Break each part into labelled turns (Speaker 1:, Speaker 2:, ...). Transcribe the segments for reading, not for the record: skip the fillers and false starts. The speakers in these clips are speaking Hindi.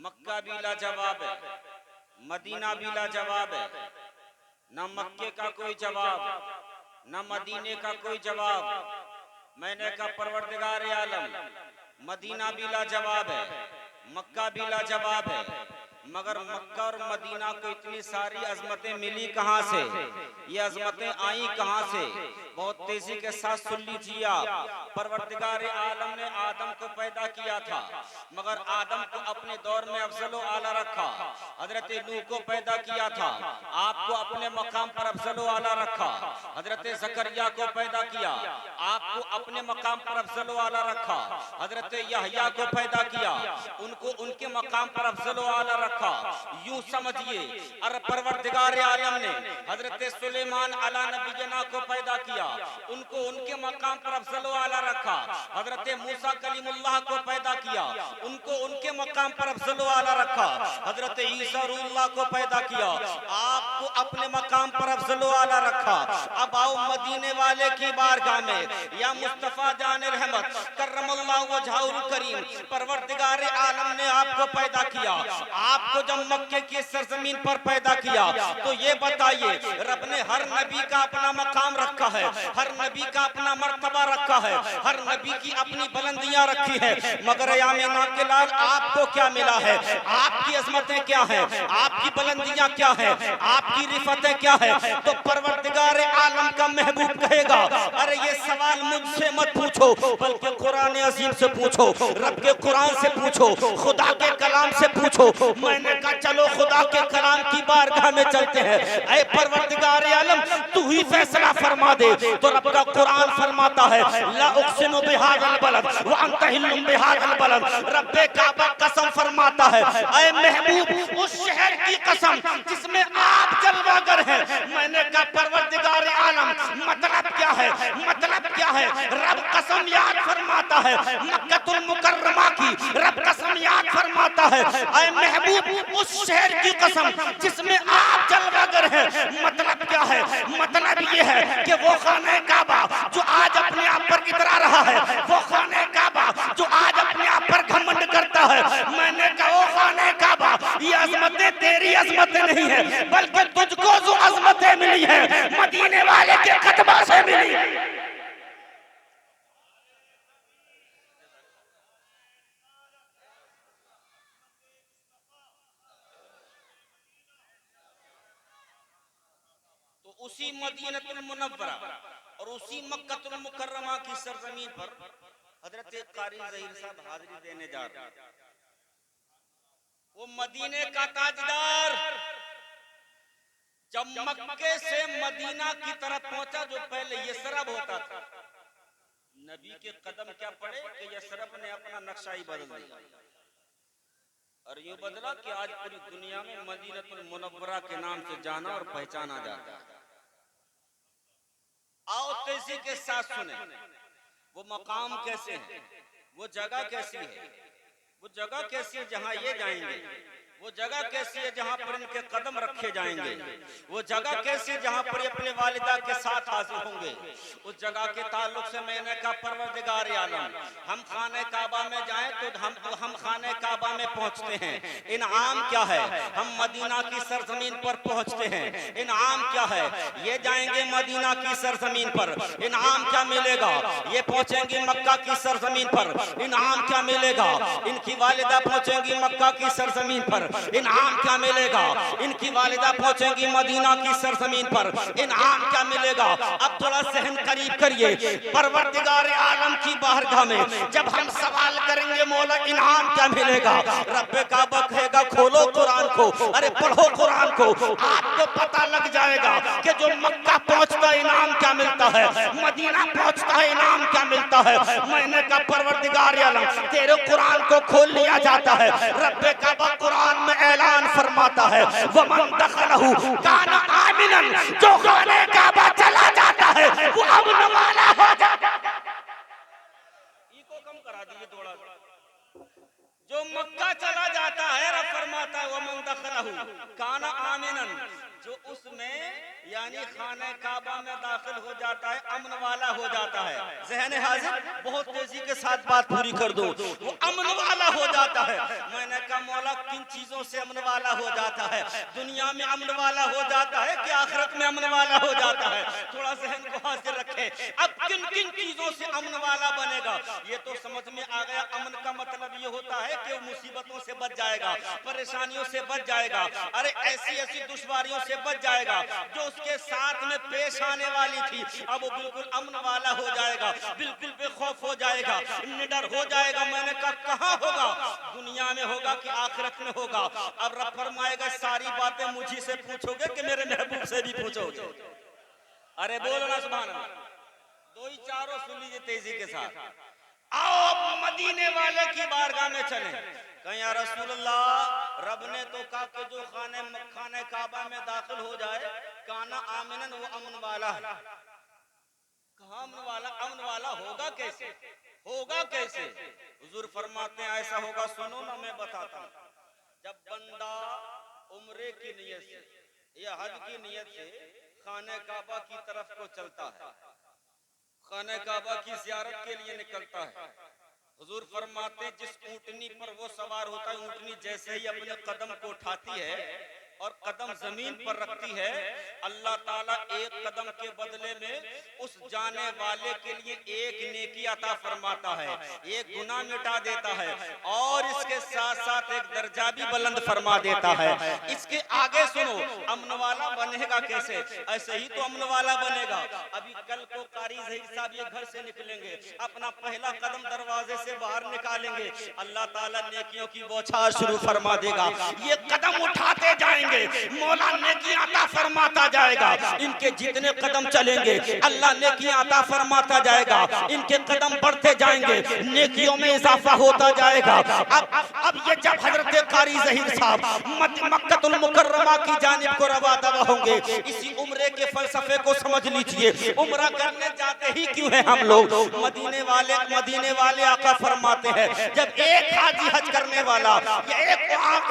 Speaker 1: मक्का भी लाजवाब है, मदीना भी लाजवाब है। न मक्के का कोई जवाब, न मदीने का कोई जवाब। मैंने कहा परवरदिगार आलम, मदीना भी लाजवाब है, मक्का भी लाजवाब है, मगर मक्का और मदीना को इतनी सारी अजमतें मिली कहाँ से? ये अजमतें आई कहाँ से? बहुत तेजी के साथ सुन लीजिए आप। परवरदिगार आलम ने आदम को पैदा किया था, मगर आदम को अपने दौर में अफजलो आला रखा। हजरत नूह को पैदा किया था, आपको अपने मकाम पर अफजलो आला रखा। हजरत जकरिया को पैदा किया, आपको अपने मकाम पर अफजलो आला रखा। हजरत यहया को पैदा किया, उनको उनके मकाम पर अफजलो आला रखा। यूं समझिए और परवरदिगार आलम ने हजरत सुलेमान अला नबीना को पैदा किया, उनको उनके मकाम पर अफजलो आला रखा। हजरत मूसा कलीमुल्लाह को पैदा किया, उनको उनके मकाम पर अफजलो आला रखा। हजरत ईसा रूहुल्लाह को पैदा किया, आपको अपने मकाम पर अफजलो आला रखा। अब आओ मदीने वाले की बारगाह में, या मुस्तफा जान रहमत करमल्लाहु वजहुल करीम, परवरदिगार आलम ने आपको पैदा किया। आपको जब मक्के की सरजमीन पर पैदा किया तो ये बताइए, रब ने हर नबी का अपना मकाम रखा है, हर नबी का अपना मर्तबा रखा है, हर नबी की अपनी बुलंदियां रखी है, मगर यामिना के लाल आपको क्या मिला है? आपकी अजमतें क्या है? आपकी बुलंदियां क्या है? आपकी रिफतें क्या है? तो परवरदिगार आलम का महबूब कहेगा, अरे ये सवाल मुझसे मत पूछो, बल्कि कुरान अजीम से पूछो, रब के कुरान से पूछो, खुदा के कलाम से पूछो। मैंने कहा चलो खुदा के कलाम की बारगाह में चलते हैं। ऐ परवरदिगार आलम, तू ही फैसला फरमा दे। तो रब का कुरान फरमाता है, ला उक़सिमु बिहाज़ल बलद व अंत हिल्लुम बिहाज़ल बलद। रब्बे काबा कसम फरमाता है, ऐ महबूब उस शहर की कसम जिसमें आप जलवागर हैं। मैंने कहा परवरदिगार आलम, मतलब क्या है? मतलब क्या है? रब कसम याद फरमाता है मक्कतुल मुकर्रमा की, रब कसम याद फरमाता है, ऐ महबूब उस शहर की कसम जिसमें आप जलवागर हैं। मतलब क्या है? मतलब ये है कि वो खाने काबा जो आज अपने आप पर इतरा रहा है, वो खाने काबा जो आज अपने आप पर घमंड करता है, मैंने कहा वो खाने काबा, ये अजमतें तेरी अजमतें नहीं है, बल्कि तुझको जो अजमतें मिली है मदीने वाले के कतबा से मिली है। तो उसी मदीनतुल मुनव्वरा और उसी मक्कतुल मुकर्रमा की सरजमीन पर हजरत कारी ज़हीर साहब हाजिरी देने जा रहे हैं। वो मदीने का ताजदार जब मक्के से मदीना की तरफ पहुंचा, जो पहले यसरब होता था, नबी के कदम क्या पड़े कि यसरब ने अपना नक्शा ही बदल दिया, और यूं बदला कि आज पूरी दुनिया में मदीनतुल मुनव्वरा के नाम से जाना और पहचाना जाता है। आओ तेजी के साथ सुने, वो मकाम कैसे है, वो जगह कैसी है, वो जगह कैसी है जहां ये जाएंगे, वो जगह कैसी है जहां पर इनके कदम रखे जाएंगे, वो जगह कैसी है जहां पर अपने वालिदा के साथ हाजिर होंगे। उस जगह के ताल्लुक से मैंने कहा परवरदिगार आलम, हम खाने काबा में जाएं तो हम खाने काबा में पहुंचते हैं, इनाम क्या है? हम मदीना की सरजमीन पर पहुंचते हैं, इनाम क्या है? ये जाएंगे मदीना की सरजमीन पर, इनाम क्या मिलेगा? ये पहुंचेंगे मक्का की सरजमीन पर, इनाम क्या मिलेगा? इनकी वालिदा पहुंचेंगी मक्का की सरजमीन पर, इनाम क्या मिलेगा? इनकी वालिदा पहुंचेंगी मदीना की सरजमीन पर, इनाम क्या मिलेगा? अब थोड़ा सहन करीब करिए, परवरदिगार आलम की बारगाह में जब हम सवाल करेंगे मौला इनाम क्या मिलेगा, रब्बे काबा कहेगा खोलो कुरान को, अरे पढ़ो कुरान को, आपको पता लग जाएगा कि जो मक्का पहुंचता है इनाम क्या मिलता है, मदीना पहुंचता है इनाम क्या मिलता है। मैंने कहा परवरदिगार आलम, तेरे कुरान को खोल लिया जाता है, रब्बे काबा कुरान में ऐलान फरमाता है, वमन दखलहु काना आमिनन, जो खाने काबा चला जाता है वो अमन वाला हो जाता है। इको कम करा दीजिए थोड़ा सा। जो मक्का चला जाता है, रब फरमाता है वमन दखलहु काना आमिनन, जो उस में यानी खाने काबा में दाखिल हो जाता है, अमन वाला हो जाता है। ज़हन हाजिर, बहुत तेजी के साथ बात पूरी कर दो। वो अमन वाला हो जाता है। मैंने कहा मौला किन चीजों से अमन वाला हो जाता है? दुनिया में अमन वाला हो जाता है कि आखिरत में अमन वाला हो जाता है? थोड़ा ज़हन को हाजिर रखे। अब किन किन चीजों से अमन वाला बनेगा ये तो समझ में आ गया। अमन का मतलब ये होता है कि मुसीबतों से बच जाएगा, परेशानियों से बच जाएगा, अरे ऐसी ऐसी दुश्वारियों से बच जाएगा जो उसके साथ में पेश आने वाली थी। अब वो बिल्कुल अमन वाला हो जाएगा, बिल्कुल बेखौफ हो जाएगा, निडर हो जाएगा। मैंने कहा कहाँ होगा? दुनिया में होगा कि आखिरत में होगा? अब रब फरमाएगा सारी बातें मुझी से पूछोगे कि मेरे महबूब से भी पूछोगे? अरे बोलो ना सुभान अल्लाह। दो ही चारों सुन लीजिए तेजी के साथ। आओ मदीने वाले की बारगाह में चले। कहीं या रसूलल्लाह, रब ने तो कहा कि जो खाने काबा में दाखिल हो जाए काना आमिनन, वो अमन वाला है। कहा अमन वाला? अमन वाला होगा कैसे? होगा कैसे? हुजूर फरमाते हैं ऐसा होगा, सुनो ना मैं बताता हूँ। जब बंदा उम्रे की नियत से या हज की नियत से खाने काबा की तरफ को चलता है, खाने काबा की ज़ियारत के लिए निकलता है, हुजूर फरमाते जिस ऊंटनी पर वो सवार होता है, ऊंटनी जैसे ही अपने कदम को उठाती है और कदम जमीन पर रखती है, अल्लाह ताला एक कदम के बदले में उस जाने वाले के लिए एक नेकी अता फरमाता है, एक गुनाह मिटा देता है और इसके साथ साथ एक दर्जा भी बुलंद फरमा देता है। इसके आगे सुनो, अमन वाला बनेगा कैसे? ऐसे ही तो अमन वाला बनेगा। अभी कल को कारी ज़हीर साहब ये घर से निकलेंगे, अपना पहला कदम दरवाजे से बाहर निकालेंगे, अल्लाह ताला नेकियों की बौछार शुरू फरमा देगा। ये कदम उठाते जाएंगे, मौला नेकियां अता फरमाता जाएगा। इनके जितने कदम चलेंगे अल्लाह नेकियां अता फरमाता जाएगा। इनके कदम बढ़ते जाएंगे, नेकियों में इजाफा होता जाएगा। अब ये जब हजरत कारी ज़हीर साहब मक्कतुल मुकर्रमा की जानिब को रवा दवा होंगे, इसी उम्रे के फलसफे को समझ लीजिए। उम्रा करने जाते ही क्यों है हम लोग? मदीने वाले आका फरमाते हैं जब एक हाजी हज करने वाला या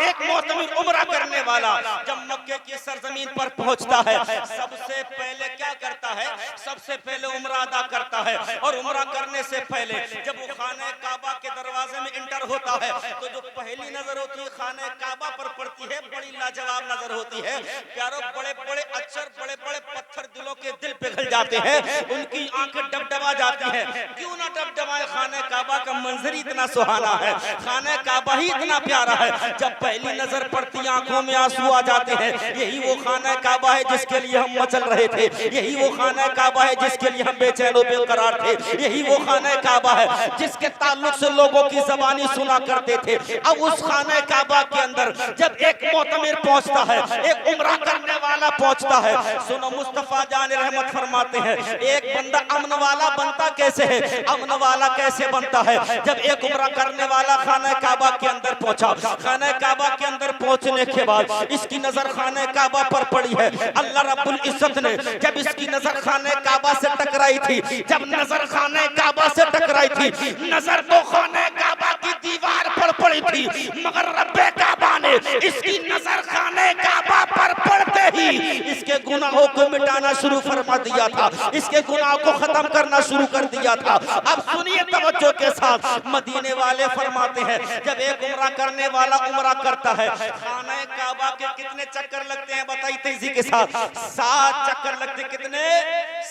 Speaker 1: एक मोतमिर उम्रा करने वाला जब मक्के की सरजमीन पर पहुंचता है, सबसे पहले क्या करता है? सबसे पहले उम्रा अदा करता है। और उम्रा करने से पहले जब वो खाने काबा के दरवाजे में इंटर होता है तो जो पहली नजर होती है खाने काबा पर पड़ती है, बड़ी लाजवाब नजर होती है। प्यारों, बड़े बड़े अक्षर, बड़े बड़े पत्थर दिलों के दिल पिघल जाते हैं, उनकी आंखें डबडबा जाती हैं। क्यों ना डबडबाए? खाने काबा का मंजर इतना सुहाना है, खाने काबा ही इतना प्यारा है। जब पहली नजर पड़ती आंखों में आंसू आ जाते हैं। यही वो खाना काबा है जिसके लिए हम मचल रहे थे, यही वो खाना काबा है जिसके लिए हम बेचैन बेकरार थे, यही वो खाना काबा है जिसके ताल्लुक से लोगों की ज़बानी सुना करते थे। अब उस खाना काबा के अंदर जब एक मोतमिर पहुंचता है, एक उम्रा करने वाला पहुंचता है, सुनो मुस्तफा जान रहमत फरमाते हैं एक बंदा अमन वाला बनता कैसे है? अमन वाला कैसे बनता है? जब एक उम्रा करने वाला खाना काबा के अंदर पहुंचा, खाना काबा के अंदर पहुंचने के बाद इसकी नजर खाने काबा पर पड़ी है। अल्लाह रब्बुल इज्जत ने जब इसकी नजर खाने काबा से टकराई थी, जब नजर खाने काबा से टकराई थी, नजर तो खाने काबा की दीवार पर पड़ी थी, मगर रब्बे काबा ने इसकी नजर खाने काबा पर पड़ते ही इसके गुनाहों को मिटाना शुरू फरमा दिया था, इसके गुनाहों को खत्म करना शुरू कर दिया था। अब सुनिए तवज्जो के साथ, मदीने वाले फरमाते हैं जब एक उम्रा करने वाला उम्रा करता है, खाने काबा के कितने चक्कर लगते हैं? बताइए तेजी के साथ। 7 चक्कर लगते। कितने?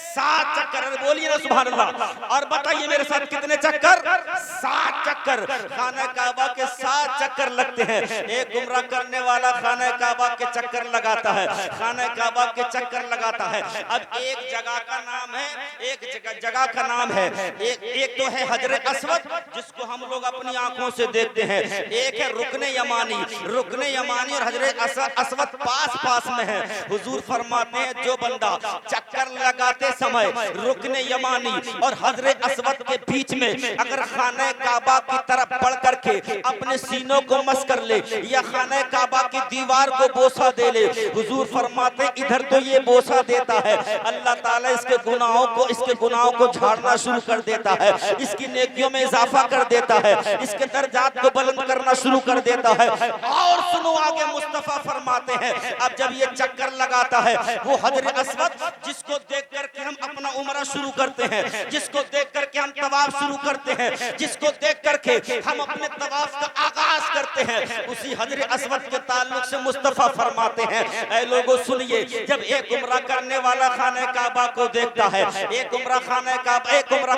Speaker 1: 7 चक्कर। बोलिए ना सुभान अल्लाह। और बताइए मेरे साथ कितने चक्कर? 7 चक्कर। खाना काबा के 7 चक्कर लगते हैं। एक उम्रा करने वाला खाना काबा के चक्कर लगाता है, खाना काबा के चक्कर लगाता है। अब एक जगह का नाम है, एक जगह का नाम है, एक तो है हजरे अस्वद जिसको हम लोग अपनी आंखों से देखते हैं, एक है रुकने यमानी। रुकने यमानी और हजरे अस्वद पास पास में है। हुजूर फरमाते हैं जो बंदा चक्कर लगाते
Speaker 2: समय रुकने यमानी और हजरे अस्वद के बीच में अगर खाने काबा की तरफ बढ़ करके अपने सीनों को मस कर ले या खाने काबा की दीवार को बोसा दे ले, हुजूर फरमाते इधर तो ये बोसा देता है, अल्लाह ताला इसके गुनाहों को झाड़ना शुरू कर देता है, इसकी नेकियों में इजाफा कर देता है, इसके दर्जात को बुलंद करना शुरू कर देता है। और सुनो आगे मुस्तफा फरमाते हैं अब जब ये चक्कर लगाता है वो हजर अस्वद जिसको देख करके हम अपना उम्रा शुरू करते हैं, जिसको देख करके हम तवाफ शुरू करते हैं, जिसको देख करके हम अपने तवाफ का आगाज करते हैं, उसी हजर अस्वद के ताल्लुक से मुस्तफा फरमाते हैं ऐ लोगों सुनिए, जब एक उम्रा करने वाला खाने काबा को देखता है, एक उम्रा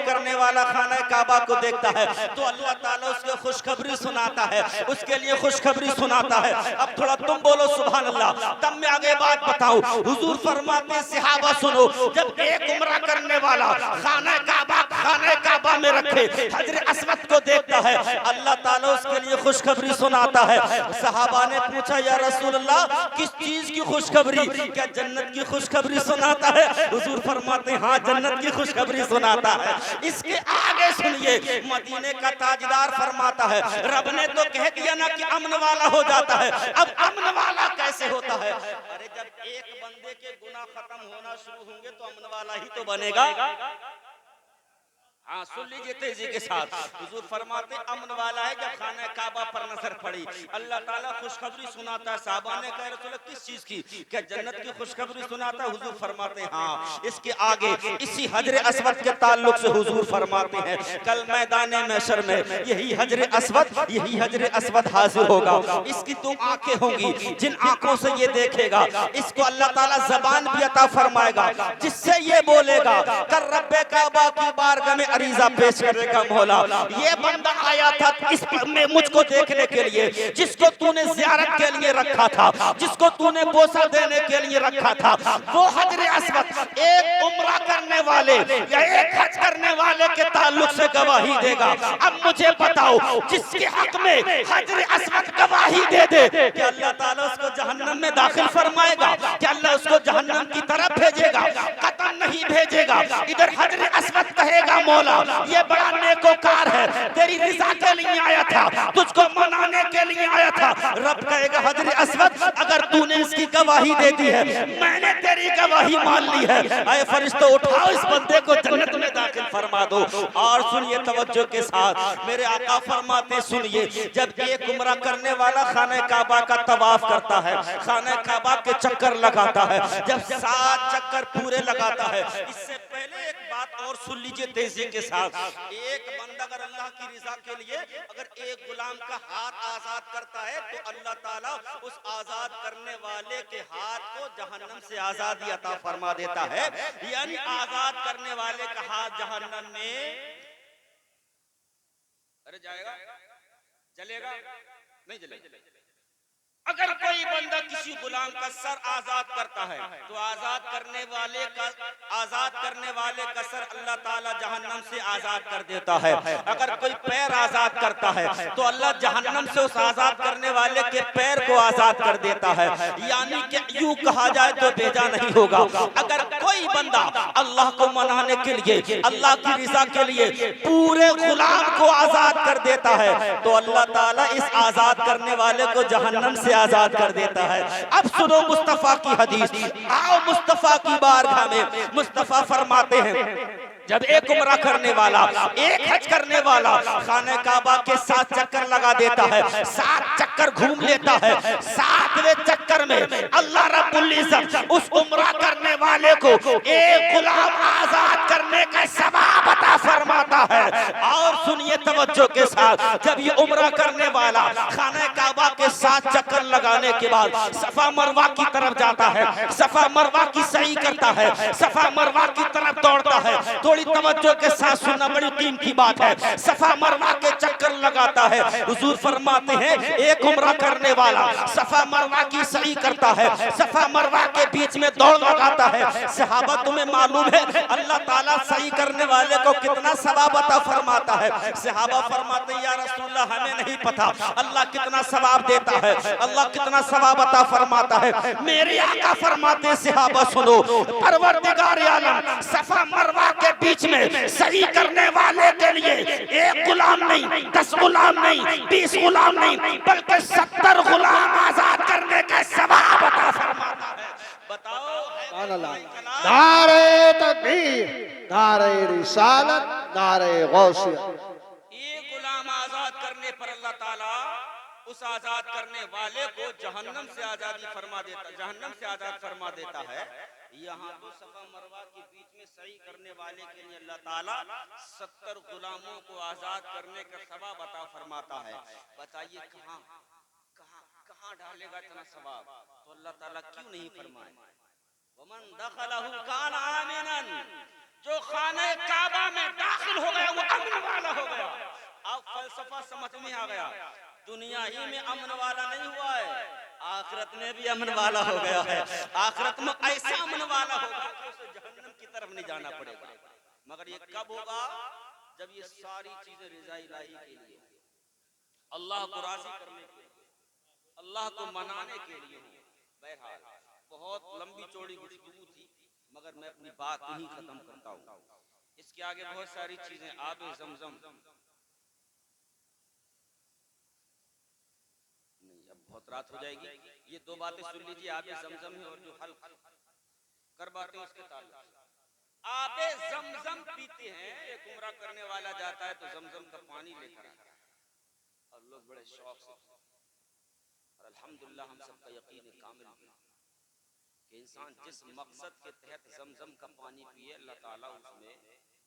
Speaker 2: करने वाला खाने काबा को देखता है तो अल्लाह ताला उसको खुशखबरी सुनाता है, उसके लिए खुशखबरी सुनाता है। अब थोड़ा तुम बोलो सुभान अल्लाह, तब मैं आगे बात बताऊं। हुजूर फरमाते सहाबा सुनो, जब एक उम्रा करने वाला खाने काबा में रखे हजर अस्वद को देखता है अल्लाह ताला उसके लिए खुशखबरी सुनाता है। सहाबा ने पूछा या रसूल अल्लाह किस चीज की खुशखबरी, क्या जन्नत की खुशखबरी सुनाता है? हुजूर फरमाते हाँ जन्नत की खुशखबरी सुनाता है। इसके आगे सुनिए, मदीने का ताजदार फरमाता है रब ने तो कह दिया ना कि अमन वाला हो जाता है, अब अमन वाला कैसे होता है? अरे जब एक बंदे के गुनाह खत्म होना शुरू होंगे तो अमन वाला ही तो बनेगा। हाँ सुन लीजिए तेजी के साथ, हुजूर फरमाते अमन वाला है जब खाने काबा पर नजर पड़ी अल्लाह ताला खुशखबरी सुनाता है। साहबा ने कहा रसूल किस चीज की, क्या जन्नत की खुशखबरी सुनाता है? हुजूर फरमाते हाँ। इसके आगे इसी हजर अस्वद के ताल्लुक से हुजूर फरमाते हैं कल मैदान महशर में यही हजर अस्वद हाजिर होगा, इसकी दो आंखें होंगी, जिन आंखों से ये देखेगा इसको अल्लाह ताला जबान भी अता फरमाएगा जिससे ये बोलेगा कर रब्बे काबा की बारगाह में अरीजा पेश करेगा मौला ये बंदा आया था इस में मुझको देखने के लिए, जिसको तूने ज़ियारत के लिए रखा था, जिसको तूने बोसा देने के लिए रखा था, वो हजर अस्वद एक उम्रा करने वाले या एक हज करने वाले के ताल्लुक से गवाही देगा। अब मुझे बताओ जिसके हक में हजर अस्वद गवाही दे दे क्या अल्लाह ताला उसको जहन्नम में दाखिल फरमाएगा? क्या अल्लाह उसको जहन्नम की तरफ भेजेगा? कतई नहीं भेजेगा। इधर हजर अस्वद कहेगा मौला ये बड़ा नेकोकार है, तेरी रिज़ा के लिए आया था, तुझको मनाने के लिए आया था। रब कहेगा हजर अस्वद अगर तूने इसकी गवाही दे दी है मैंने तेरी गवाही मान ली है, ऐ फरिश्तों उठाओ इस बंदे को जन्नत में दाखिल फरमा दो। और सुनिए तवज्जो के साथ, मेरे आका फरमाते सुनिए, जब एक उम्रा करने वाला खाने काबा का तवाफ करता है, खाने काबा के चक्कर लगाता है, जब 7 चक्कर पूरे लगाता है, इससे पहले एक बात और सुन लीजिए तेजी के साथ, एक बंदा अगर अल्लाह की रिजा के लिए अगर एक गुलाम का हाथ आजाद करता है तो अल्लाह ताला उस आजाद करने वाले के हाथ को जहन्नम से आजादी अता फरमा देता है। यानी आजाद करने वाले का हाथ जहन्नम में अरे जाएगा, जलेगा नहीं जलेगा। अगर कोई बंदा किसी गुलाम का सर आजाद करता है तो आजाद करने वाले का सर अल्लाह ताला जहन्नम से आजाद कर देता है। अगर कोई पैर आजाद करता है तो अल्लाह जहन्नम से उस आजाद करने वाले के पैर को आजाद कर देता है। यानी कि यूं कहा जाए तो बेजा नहीं होगा, अगर कोई बंदा अल्लाह को मनाने के लिए, अल्लाह की रिजा के लिए पूरे गुलाम को आजाद कर देता है तो अल्लाह ताला इस आजाद करने वाले को जहन्नम से आजाद कर देता है। अब सुनो मुस्तफा की हदीस, आओ मुस्तफा की बारगाह में। मुस्तफा फरमाते हैं जब एक उम्रा करने वाला, एक हज करने वाला खाने काबा के 7 चक्कर लगा देता है, 7 चक्कर घूम लेता है, 7वें चक्कर में अल्लाह रब्बुल इज्जत उस उम्रा करने वाले को एक गुलाम आजाद करने का सवाब अता फरमाता है। और सुनिए तवज्जो के साथ, जब ये उम्रा करने वाला खाने काबा के 7 चक्कर लगाने के बाद सफा मरवा की तरफ जाता है, सफा मरवा की सही करता है, सफा मरवा की तरफ दौड़ता है, थोड़ी तवज्जो के साथ सुनना बड़ी कीमती बात है। सफा मरवा के चक्कर लगाता है। हुजूर फरमाते हैं एक उम्रा करने वाला सफा मरवा की सही करता है, सफा मरवा के बीच में दौड़ लगाता है। सहाबा तुम्हें मालूम है अल्लाह ताला सही करने वाले को कितना सवाब अता फरमाता है। सहाबा फरमाते या रसूलल्लाह हमें नहीं पता अल्लाह कितना सवाब देता है, अल्लाह कितना सवाब अता फरमाता है। मेरे आका फरमाते सहाबा सुनो, परवरदिगार आलम सफा मरवा के बीच में सही करने वाले के लिए एक गुलाम नहीं, 10 गुलाम नहीं, 20 गुलाम नहीं, बल्कि 70 गुलाम आजाद करने का सवाब अता फरमाता है। बताओ
Speaker 3: नारे तकबीर, नारे रिसालत, नारे गौसियत।
Speaker 2: एक गुलाम आजाद करने पर अल्लाह ताला उस आजाद करने वाले को जहन्नम से आजादी फरमा देता, जहन्नम से आजाद फरमा देता है। यहाँ तो सफा मरवा के बीच में सही करने वाले के लिए अल्लाह ताला 70 गुलामों को आजाद करने का सवाब अता फरमाता है। बताइए कहाँ कहाँ कहाँ डालेगा इतना सवाब? तो अल्लाह ताला क्यों नहीं फरमाए वमन दखलहु कान आमिनन, जो खाने काबा में दाखिल हो गया वो अमन वाला हो गया। अब फलसफा समझ में आ गया, दुनिया ही में अमन वाला नहीं हुआ है, आखिरत में भी अमन वाला हो गया है। आखिरत में ऐसा अमन वाला होगा कि उसे जहन्नम की तरफ नहीं जाना पड़ेगा। मगर ये कब होगा? जब ये सारी चीजें रिजा इलाही के लिए, अल्लाह को राजी करने के लिए, अल्लाह को मनाने के लिए हो। बहरहाल बहुत लंबी चौड़ी गुफ्तगू थी, मगर मैं अपनी बात नहीं खत्म करता हूँ। इसके आगे बहुत सारी चीजें, आबे ज़मज़म नहीं, अब बहुत रात हो जाएगी। ये दो बातें सुन लीजिए, आबे ज़मज़म है और जो हल कर बातें उसके ताल्लुक। आबे ज़मज़म पीते हैं, एक उम्रा करने वाला जाता है तो ज़मज़म का पानी लेकर आता है और लोग बड़े शौक से, और अल्हम्दुलिल्लाह हम सबका यकीन कामिल है कि इंसान जिस मकसद के तहत ज़मज़म का पानी पिए अल्लाह ताला उसमें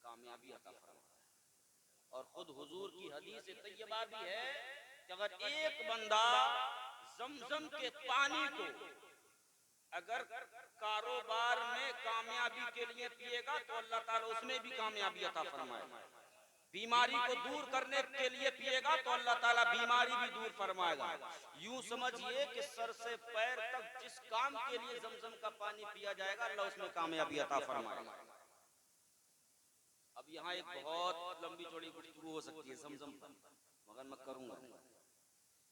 Speaker 2: कामयाबी अता फरमाता है। और खुद हुजूर की हदीस तैयबा भी है कि अगर एक बंदा ज़मज़म के पानी को अगर कारोबार में कामयाबी के लिए पिएगा तो अल्लाह ताला उसमें भी कामयाबी अता फरमाएगा। बीमारी को दूर करने के लिए पिएगा तो अल्लाह ताला बीमारी भी दूर फरमाएगा। यूं समझिए कि सर से पैर तक जिस काम के लिए ज़मज़म का पानी पिया जाएगा अल्लाह उसमें कामयाबी अता फरमाएगा। अब यहाँ एक बहुत लंबी चौड़ी गुफ्तगू हो सकती है ज़मज़म पर, मगर मैं करूंगा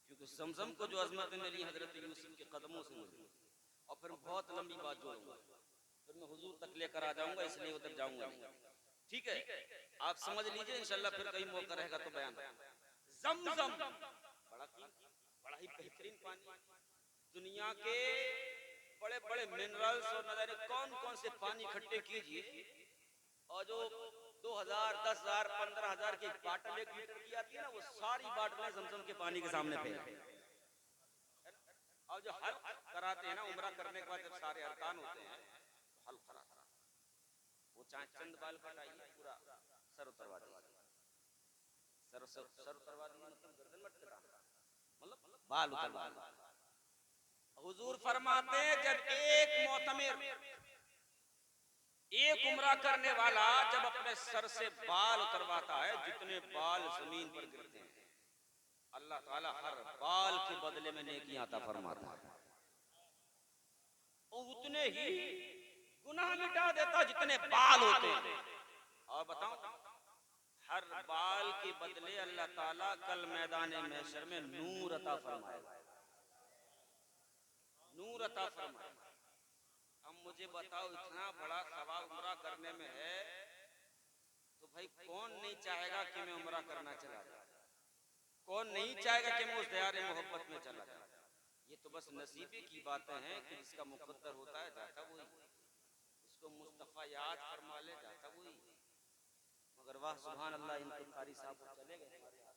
Speaker 2: क्योंकि ज़मज़म को जो अज़मत मिली हजरत यूसुफ के कदमों से मिली, और फिर बहुत लंबी बात जोड़ूंगा, फिर मैं हुजूर तक लेकर आ जाऊंगा, इसलिए उधर जाऊंगा नहीं। ठीक है, आप समझ लीजिए, इंशाल्लाह फिर कहीं मौका रहेगा तो बयान। ज़मज़म बड़ा ही बेहतरीन पानी, दुनिया के बड़े बड़े मिनरल्स और नजारे कौन कौन से पानी इकट्ठे कीजिए, और जो 2000, 10,000, 15,000 की बाटल 1 लीटर की आती है ना, वो सारी बाटलें ज़मज़म के पानी के सामने फेंक। और जो हल कराते हैं ना उम्रा करने के बाद जब सारे अरकान होते हैं तो हल कराते हैं, वो चाहे चंद बाल कटाइए, पूरा सर उतरवा दीजिए, सर उतरवा दीजिए, मतलब गर्दन मत कटा, मतलब बाल उतरवा दीजिए। हुजूर फरमाते हैं जब एक मोतमिर, एक उम्रा करने वाला जब अपने सर से बाल उतरवाता है, जितने बाल जमीन पर गिरते हैं अल्लाह ताला हर बाल के बदले में नेकियां अता फरमाता है, और उतने ही गुनाह मिटा देता जितने बाल होते हैं। और बताओ, हर बाल के बदले अल्लाह ताला कल मैदान महशर में नूर अता फरमाएगा, नूर अता फरमाएगा। अब मुझे बताओ, इतना बड़ा सवाब उम्रा करने में है तो भाई कौन नहीं चाहेगा कि मैं उम्रा करना चला जाऊं? कौन नहीं चाहेगा कि मैं उस दयारे मोहब्बत में चला जाऊं? ये तो बस नसीबे की बातें हैं कि जिसका मुकद्दर होता है जाता वही, उसको मुस्तफा याद फरमा ले जाता वही। मगर वाह सुभान अल्लाह, इनके कारी साहब चले गए हमारे हाथ।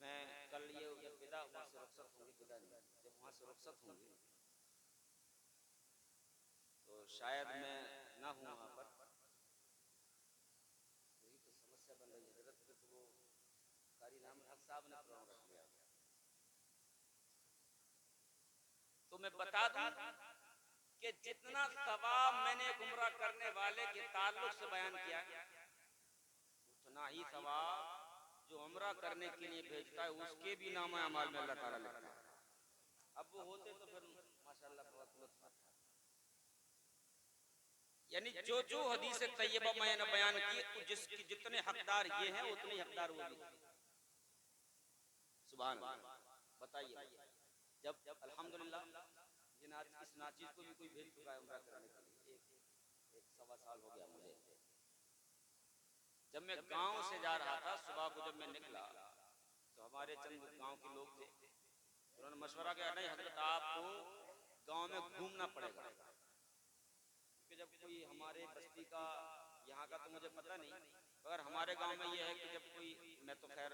Speaker 2: मैं कल ये जब विदा वहां से रुखसत होंगे, विदा नहीं, जब वहां से रुखसत होंगे तो शायद मैं ना हूं वहां पर, यही तो समस्या बन रही है। जरूरत तो वो कारी नाम हक साहब ने प्रोग्राम रख लिया। तो मैं बता दूं कि जितना सवाब मैंने उम्रा करने वाले के ताल्लुक से बयान किया, उतना ही सवाब जो उम्रा करने के लिए भेजता है उसके भी नाम अमाल में अल्लाह ताला लिखता है। अब वो होते तो फिर माशाअल्लाह बहुत लुत्फ आता।
Speaker 1: यानी जो जो हदीस तैयबा मैंने बयान की, जिसके जितने हकदार ये हैं उतने हकदार वो भी। सुभान अल्लाह। बताइए, जब अल्हम्दुलिल्लाह इस नाचीज को भी कोई भेज चुका है उम्रा कराने के लिए, एक सवा साल हो गया मुझे। जब मैं गांव से जा रहा था, सुबह को जब मैं निकला तो हमारे चंद गांव के लोग थे, उन्होंने मशवरा किया, नहीं हजरत आपको गांव में घूमना पड़ेगा, क्योंकि जब कोई हमारे बस्ती का, यहाँ का तो मुझे पता नहीं, मगर हमारे गांव में ये है कि जब कोई, मैं तो खैर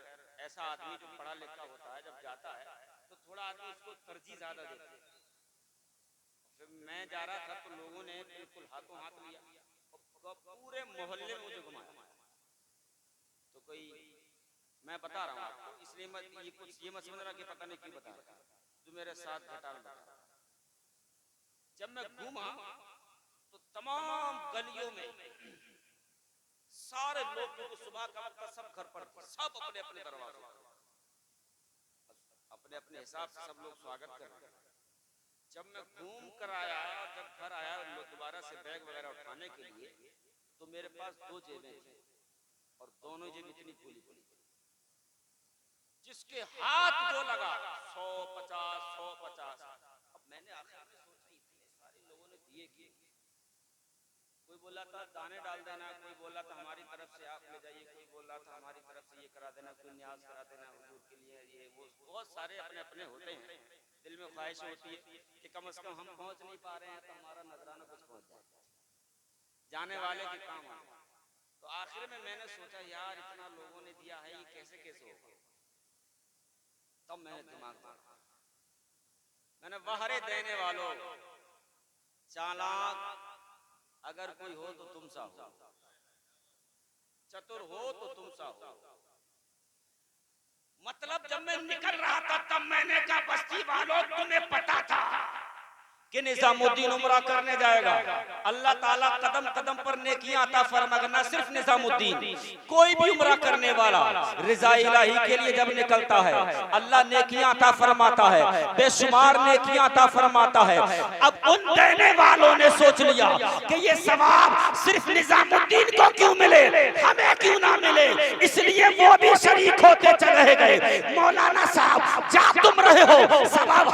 Speaker 1: ऐसा आदमी जो पढ़ा लिखा होता है जब जाता है तो थोड़ा आदमी उसको तरजीह ज्यादा देता है। फिर मैं जा रहा था तो लोगों ने बिल्कुल हाथों हाथ लिया और पूरे मोहल्ले में मुझे घुमाया। तो कोई, मैं बता रहा हूँ आपको, इसलिए ये मत समझ रहा कि पता नहीं क्यों बता रहा, जो मेरे साथ घटाल बता। जब मैं घूमा तो तमाम गलियों में सारे लोग, जो सुबह का वक्त सब घर पर, सब अपने अपने दरवाजे, अपने अपने हिसाब से सब लोग स्वागत कर रहे हैं। जब मैं घूम कर आया, जब घर आया दोबारा से बैग वगैरह उठाने के लिए, तो मेरे पास दो जेबें थी और दोनों जेब इतनी खुली खुली, जिसके हाथ जो लगा 150। अब मैंने आखिर में सोचा, इतने सारे लोगों ने दिए कि, कोई बोला था दाने डाल देना, कोई बोला था हमारी तरफ से आप ले जाइए, कोई बोला था हमारी तरफ से ये करा देना, कोई न्याज करा देना हुजूर के लिए, ये वो, बहुत सारे अपने अपने होते हैं। दिल में ख्वाहिश होती है कि कम से कम हम पहुंच नहीं पा रहे हैं तो हमारा नजराना कुछ पहुंच जाए, जाने वाले के काम आए। तो आखिर में मैंने सोचा, यार इतना लोगों ने दिया है, ये कैसे कैसे होगा। तब मैंने दिमाग मारा, मैंने वहरे देने वालों, चालाक अगर कोई हो तो तुम सा हो, चतुर हो तो तुम सा हो। मतलब जब मैं निकल रहा था तब मैंने कहा, बस्ती वालों तुम्हें पता था कि निजामुद्दीन उम्रा करने जाएगा, अल्लाह ताला कदम कदम पर नेकियां अता फरमाएगा। ना सिर्फ निजामुद्दीन, कोई भी उम्रा करने वाला रिज़ा इलाही के लिए जब निकलता है, अल्लाह नेकियां अता फरमाता है, बेशुमार नेकियां अता फरमाता है। अब उन देने वालों ने सोच लिया कि ये सवाब सिर्फ निजामुद्दीन को क्यों मिले, हमें क्यों ना मिले, इसलिए वो भी शरीक होते चले गए। मौलाना साहब जा तुम रहे हो, सवाब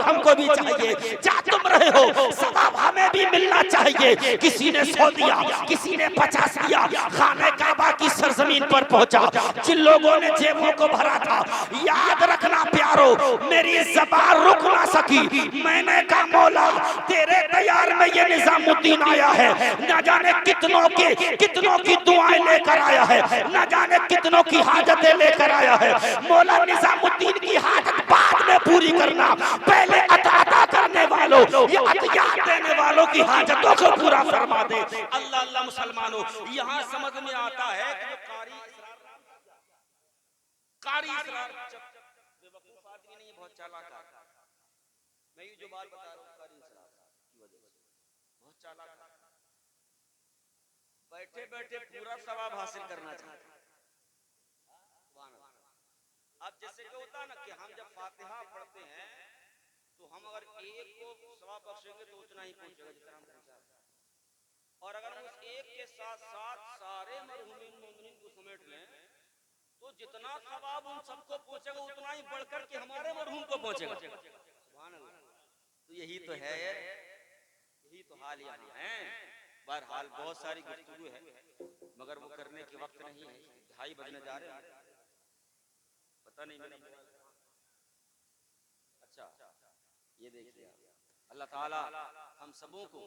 Speaker 1: हमको भी चाहिए, जा तुम रहे हो, सवाब हमें भी मिलना चाहिए। किसी ने 100 दिया, किसी ने 50 दिया, खाने काबा की सरजमीन पर पहुंचा। जिन लोगों ने जेबों को भरा था, याद रखना प्यारो, मेरी ज़बान रुक ना सकी। मैंने कहा, मौला तेरे तैयार में ये निजामुद्दीन आया है, न जाने कितनों की दुआएं लेकर आया है, न जाने कितनों की हाजतें लेकर आया है। मौला निजामुद्दीन की हाजत बाद में पूरी करना, पहले अता करने वालों, ये अतियात देने वालों की हाजतों को पूरा फरमा दे। अल्लाह अल्लाह मुसलमानों, यहाँ समझ में आता है कि कारी इसरार बेवकूफ आदमी नहीं, बहुत चालाक है। मैं ये जो बात बता रहा हूँ, कारी इसरार की वजह से बहुत चालाक है, बैठे बैठे पूरा सवाब हासिल करना चाहता है। अब जैसे क्या होता है ना कि हम जब फातिहा पढ़ते हैं तो हम अगर एक को सवाब बख्शेंगे तो उतना ही पहुंचेगा जितना हम पहुंचा, और अगर हम उस एक के साथ साथ सारे मरहूमीन मोमिनीन को समेट लें तो जितना सवाब उन सबको पहुंचेगा उतना ही बढ़कर के हमारे मरहूम को पहुंचेगा। सुभान अल्लाह। तो यही तो है, यही तो हाल यहाँ है। बहरहाल बहुत सारी गुफ्तगू है मगर वो करने के वक्त नहीं है, 2:30 बजने जा रहे हैं, पता नहीं मेरा। अच्छा ये देखिए, अल्लाह ताला हम सबों को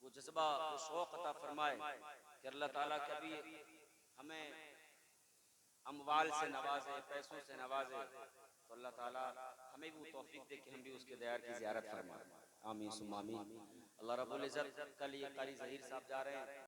Speaker 1: वो जज्बा, वो शौक अता फरमाए कि अल्लाह ताला कभी हमें अमवाल से नवाजे, पैसों से नवाजे, तो अल्लाह ताला हमें भी वो तौफीक दे कि हम भी उसके दयार की ज़ियारत फरमाएं। आमीन सुम्मा आमीन। अल्लाह रब्बुल इज़्ज़त, कल ये कारी ज़हीर साहब जा रहे हैं।